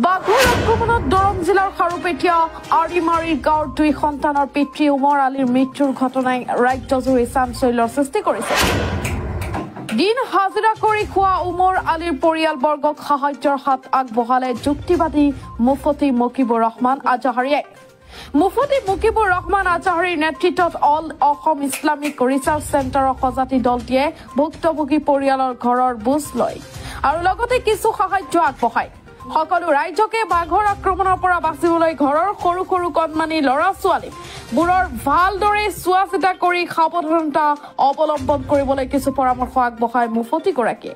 বাঘৰ আক্ৰমণত দৰং জিলাৰ খাৰুপেটীয়া আৰিমাৰীৰ গাঁৱৰ 2 সন্তানৰ পিতৃ উমৰ আলীৰ মৃত্যুৰ ঘটনাই ৰাজ্যজুৰি চাঞ্চল্যৰ সৃষ্টি কৰিছে। দিন হাজিৰা কৰি খোৱা উমৰ আলীৰ পৰিয়ালবৰ্গক সাহায্যৰ হাত আগবঢ়ালে যুক্তিবাদী মুফতি মুকিবুৰ ৰহমান আজাহাৰীয়ে। মুফতি মুকিবুৰ ৰহমান আজাহাৰীৰ নেতৃত্বত অল অসম ইছলামিক ৰিচাৰ্চ চেণ্টাৰৰ সজাতি দলটিয়ে ভুক্তভোগী পৰিয়ালৰ ঘৰৰ বুজ লয় আৰু লগতে কিছু সাহায্য আগবঢ়ায়। সকলো ৰাজ্যকে বাঘৰ আক্ৰমণৰ পৰা বাচিবলৈ ঘৰৰ সৰু সৰু কণমানি ল'ৰা ছোৱালীবোৰৰ ভালদৰে চোৱা চিতা কৰি সাৱধানতা অৱলম্বন কৰিবলৈ কিছু পৰামৰ্শ আগবঢ়ায় মুফতিগৰাকীয়ে।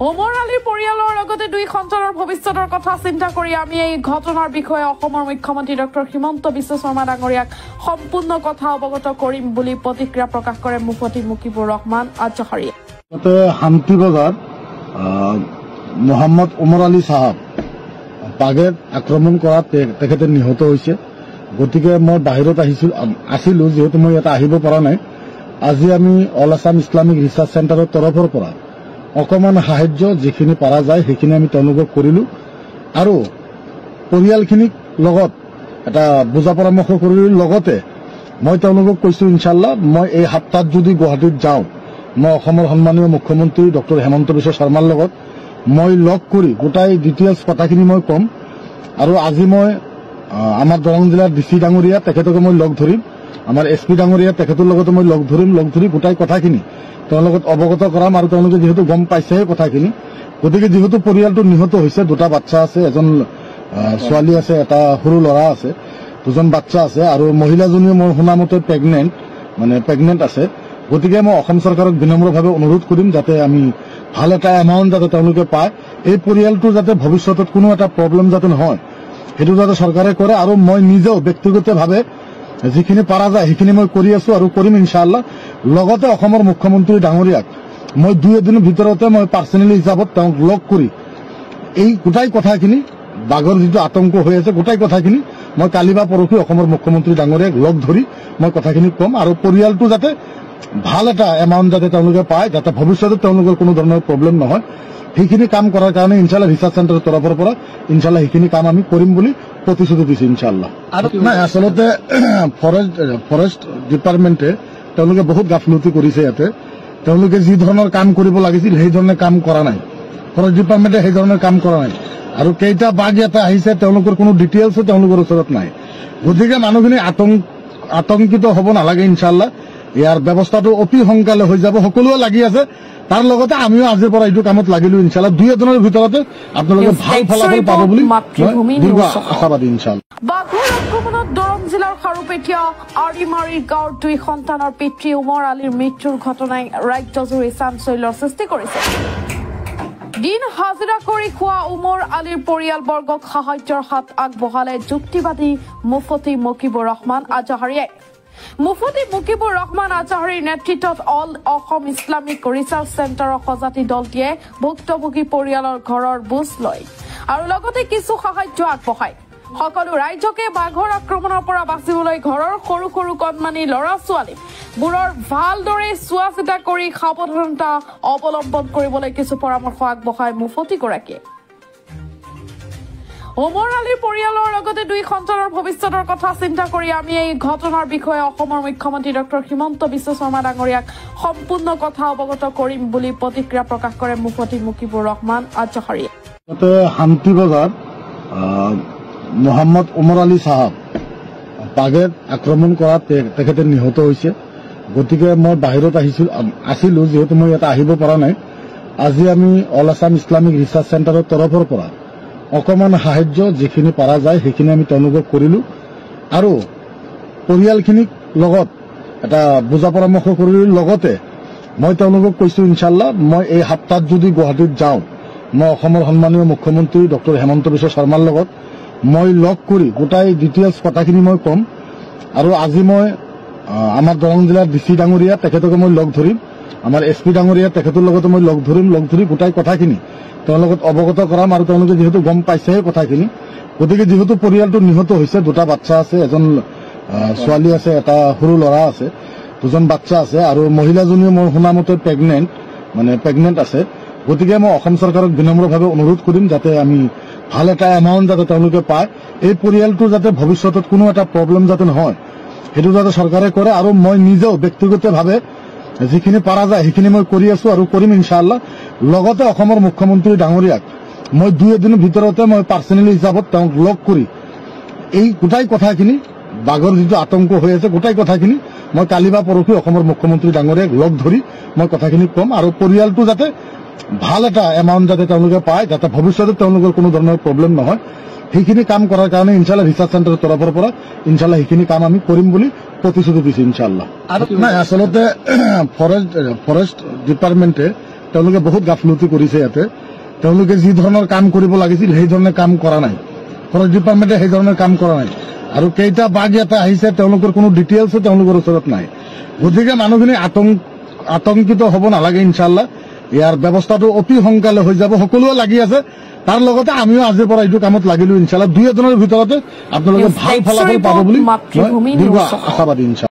উমৰ আলীৰ পৰিয়ালৰ লগতে 2 সন্তানৰ ভৱিষ্যতৰ কথা চিন্তা কৰি আমি এই ঘটনাৰ বিষয়ে অসমৰ মুখ্যমন্ত্ৰী ডক্টৰ হিমন্ত বিশ্ব শৰ্মা ডাঙৰীয়াক সম্পূৰ্ণ কথা অৱগত কৰিম বুলি প্ৰতিক্ৰিয়া প্ৰকাশ কৰে মুফতি মুকিবুৰ ৰহমান আজাহাৰীয়ে। শান্তিবজাৰ মোহাম্মদ উমৰ আলী সাহাব বাঘে আক্ৰমণ কৰাত তেখেতে নিহত হৈছে। গতিকে মই বাহিৰত আছিলো, যেহেতু মই ইয়াতে আহিব পৰা নাই। আজি আমি অল আছাম ইছলামিক ৰিচাৰ্চ চেণ্টাৰৰ তৰফৰ পৰা অকমান সাহায্য যিখিনি পাৰা যায় সেইখিনি আমি তেওঁলোকক কৰিলো আৰু পৰিয়ালখিনিক লগত এটা বুজা পৰামৰ্শ কৰিলো। লগতে মই তেওঁলোকক কৈছো ইনশাল্লাহ মই এই সপ্তাহত যদি গুৱাহাটীত যাওঁ, মই অসমৰ সন্মানীয় মুখ্যমন্ত্ৰী ডক্টৰ হিমন্ত বিশ্ব শৰ্মাৰ লগত মই লগ কৰি গোটাই ডিটেইলছ কথাখিনি মই কম আৰু আজি মই আমাৰ দৰং জিলাৰ ডিচি ডাঙৰীয়া তেখেতকে মই লগ ধৰিম, আমাৰ SP ডাঙৰীয়া তেখেতৰ লগতো মই লগ ধৰি গোটাই কথাখিনি তেওঁৰ লগত অৱগত কৰাম আৰু তেওঁলোকে যিহেতু গম পাইছেহে কথাখিনি। গতিকে যিহেতু পৰিয়ালটো নিহত হৈছে, 2টা বাচ্চা আছে, এজন ছোৱালী আছে, এটা সৰু ল'ৰা আছে, 2জন বাচ্চা আছে আৰু মহিলাজনীও মই শুনামতে প্ৰেগনেণ্ট আছে। গতিকে মই অসম চৰকাৰক বিনম্ৰভাৱে অনুৰোধ কৰিম যাতে আমি ভাল এটা এমাউণ্ট যাতে তেওঁলোকে পায়, এই পৰিয়ালটোৰ যাতে ভৱিষ্যতত কোনো এটা প্ৰব্লেম যাতে নহয় সেইটো যাতে চৰকাৰে কৰে। আৰু মই নিজেও ব্যক্তিগতভাৱে যিখিনি পাৰা যায় সেইখিনি মই কৰি আছো আৰু কৰিম ইনশাআল্লাহ। লগতে অসমৰ মুখ্যমন্ত্ৰী ডাঙৰীয়াক মই 2 এদিনৰ ভিতৰতে মই পাৰ্চনেলি হিচাপত তেওঁক লগ কৰি এই গোটাই কথাখিনি বাঘৰ যিটো আতংক হৈ আছে গোটাই কথাখিনি মই কালি বা পৰহি অসমৰ মুখ্যমন্ত্ৰী ডাঙৰীয়াক লগ ধৰি মই কথাখিনি কম আৰু পৰিয়ালটো যাতে ভাল এটা এমাউণ্ট যাতে তেওঁলোকে পায়, যাতে ভৱিষ্যতে তেওঁলোকৰ কোনো ধৰণৰ প্ৰব্লেম নহয়, সেইখিনি কাম কৰাৰ কাৰণে ইনশাল্লাহ ৰিচাৰ্চ চেণ্টাৰৰ তৰফৰ পৰা ইনশাল্লাহ সেইখিনি কাম আমি কৰিম বুলি প্ৰতিশ্ৰুতি দিছো ইনশাল্লাহ। নাই, আচলতে ফৰেষ্ট ডিপাৰ্টমেণ্টে তেওঁলোকে বহুত গাফিলতি কৰিছে। ইয়াতে তেওঁলোকে যি ধৰণৰ কাম কৰিব লাগিছিল সেই ধৰণে কাম কৰা নাই, ফৰেষ্ট ডিপাৰ্টমেণ্টে সেই ধৰণৰ কাম কৰা নাই আৰু কেইটা বাঘ ইয়াতে আহিছে তেওঁলোকৰ কোনো ডিটেইলছো তেওঁলোকৰ ওচৰত নাই। গতিকে মানুহখিনি আতংকিত হ'ব নালাগে। ইনশাল্লাহ ইয়াৰ ব্যৱস্থাটো অতি সোনকালে হৈ যাব, সকলোৱে লাগি আছে। তাৰ লগতে আমিও আজিৰ পৰা এইটো কামত লাগিলো ইনশাল্লাহ। 2 এদিনৰ ভিতৰতে আপোনালোকে ভাল ফলাফল পাব বুলি আশাবাদী ইনশাল্লাহ। বাঘৰ আক্ৰমণত দৰং জিলাৰ খাৰুপেটীয়া আৰিমাৰীৰ গাঁৱৰ 2 সন্তানৰ পিতৃ উমৰ আলীৰ মৃত্যুৰ ঘটনাই ৰাজ্যজুৰি চাঞ্চল্যৰ সৃষ্টি কৰিছে। দিন হাজিৰা কৰি খোৱা উমৰ আলীৰ পৰিয়ালবৰ্গক সাহায্যৰ হাত আগবঢ়ালে যুক্তিবাদী মুফতি মুকিবুৰ ৰহমান আজাহাৰীয়ে। মুফতি মুকিবুৰ ৰহমান আজাহাৰীৰ নেতৃত্বত অল অসম ইছলামিক ৰিচাৰ্চ চেণ্টাৰৰ সজাতি দলটিয়ে ভুক্তভোগী পৰিয়ালৰ ঘৰৰ বুজ লয় আৰু লগতে কিছু সাহায্য আগবঢ়ায়। সকলো ৰাজ্যকে বাঘৰ আক্ৰমণৰ পৰা বাচিবলৈ ঘৰৰ সৰু সৰু কণমানি ল'ৰা ছোৱালীবোৰৰ ভালদৰে চোৱা চিতা কৰি সাৱধানতা অৱলম্বন কৰিবলৈ কিছু পৰামৰ্শ আগবঢ়ায় মুফতিগৰাকীয়ে। উমৰ আলীৰ পৰিয়ালৰ লগতে 2 সন্তানৰ ভৱিষ্যতৰ কথা চিন্তা কৰি আমি এই ঘটনাৰ বিষয়ে অসমৰ মুখ্যমন্ত্ৰী ডক্টৰ হিমন্ত বিশ্ব শৰ্মা ডাঙৰীয়াক সম্পূৰ্ণ কথা অৱগত কৰিম বুলি প্ৰতিক্ৰিয়া প্ৰকাশ কৰে মুফতি মুকিবুৰ ৰহমান আজাহাৰীয়ে। শান্তিবজাৰ মোহাম্মদ উমৰ আলী সাহাব বাঘে আক্ৰমণ কৰাত তেখেতে নিহত হৈছে। গতিকে মই বাহিৰত আছিলো, যেহেতু মই ইয়াতে আহিব পৰা নাই। আজি আমি অল আছাম ইছলামিক ৰিচাৰ্চ চেণ্টাৰৰ তৰফৰ পৰা অকমান সাহায্য যিখিনি পাৰা যায় সেইখিনি আমি তেওঁলোকক কৰিলো আৰু পৰিয়ালখিনিক লগত এটা বুজা পৰামৰ্শ কৰিলো। লগতে মই তেওঁলোকক কৈছো ইনশাল্লাহ মই এই সপ্তাহত যদি গুৱাহাটীত যাওঁ, মই অসমৰ সন্মানীয় মুখ্যমন্ত্ৰী ডক্টৰ হিমন্ত বিশ্ব শৰ্মাৰ লগত মই লগ কৰি গোটাই ডিটেইলছ কথাখিনি মই কম আৰু আজি মই আমাৰ দৰং জিলাৰ ডিচি ডাঙৰীয়া তেখেতকে মই লগ ধৰিম, আমাৰ SP ডাঙৰীয়া তেখেতৰ লগতো মই লগ ধৰি গোটাই কথাখিনি তেওঁৰ লগত অৱগত কৰাম আৰু তেওঁলোকে যিহেতু গম পাইছেহে কথাখিনি। গতিকে যিহেতু পৰিয়ালটো নিহত হৈছে, 2টা বাচ্চা আছে, এজন ছোৱালী আছে, এটা সৰু ল'ৰা আছে, 2জন বাচ্চা আছে আৰু মহিলাজনীও মই শুনামতে প্ৰেগনেণ্ট আছে, গতিকে মই অসম চৰকাৰক বিনম্ৰভাৱে অনুৰোধ কৰিম যাতে আমি ভাল এটা এমাউণ্ট যাতে তেওঁলোকে পায়, এই পৰিয়ালটো যাতে ভৱিষ্যতত কোনো এটা প্ৰব্লেম যাতে নহয় সেইটো যাতে চৰকাৰে কৰে। আৰু মই নিজেও ব্যক্তিগতভাৱে যিখিনি পাৰা যায় সেইখিনি মই কৰি আছো আৰু কৰিম ইনশাআল্লাহ। লগতে অসমৰ মুখ্যমন্ত্ৰী ডাঙৰীয়াক মই 2 দিনৰ ভিতৰতে মই পাৰ্চনেলি হিচাপত তেওঁক লগ কৰি এই গোটাই কথাখিনি বাঘৰ যিটো আতংক হৈ আছে গোটাই কথাখিনি মই কালি বা পৰহি অসমৰ মুখ্যমন্ত্ৰী ডাঙৰীয়াক লগ ধৰি মই কথাখিনি ক'ম আৰু পৰিয়ালটো যাতে ভাল এটা এমাউণ্ট যাতে তেওঁলোকে পায়, যাতে ভৱিষ্যতে তেওঁলোকৰ কোনো ধৰণৰ প্ৰব্লেম নহয়, সেইখিনি কাম কৰাৰ কাৰণে ইনশাআল্লাহ ৰিচাৰ্চ চেণ্টাৰৰ তৰফৰ পৰা ইনশাআল্লাহ সেইখিনি কাম আমি কৰিম বুলি প্ৰতিশ্ৰুতি দিছো ইনশাআল্লাহ। আৰু নাই আচলতে ফৰেষ্ট ডিপাৰ্টমেণ্টে তেওঁলোকে বহুত গাফিলতি কৰিছে। ইয়াতে তেওঁলোকে যি ধৰণৰ কাম কৰিব লাগিছিল সেই ধৰণে কাম কৰা নাই, ফৰেষ্ট ডিপাৰ্টমেণ্টে সেই ধৰণৰ কাম কৰা নাই। আৰু কেইটা বাঘ ইয়াতে আহিছে তেওঁলোকৰ কোনো ডিটেইলছ তেওঁলোকৰ ওচৰত নাই। গতিকে মানুহখিনি আতংকিত হ'ব নালাগে। ইনশাআল্লাহ ইয়াৰ ব্যৱস্থাটো অতি সোনকালে হৈ যাব, সকলোৱে লাগি আছে। তাৰ লগতে আমিও আজিৰ পৰা এইটো কামত লাগিলো ইনশাআল্লাহ 2 দিনৰ ভিতৰতে আপোনালোকে ভাল ফলাফল পাব বুলি মই দীৰ্ঘ আশাবাদী ইনশাআল্লাহ।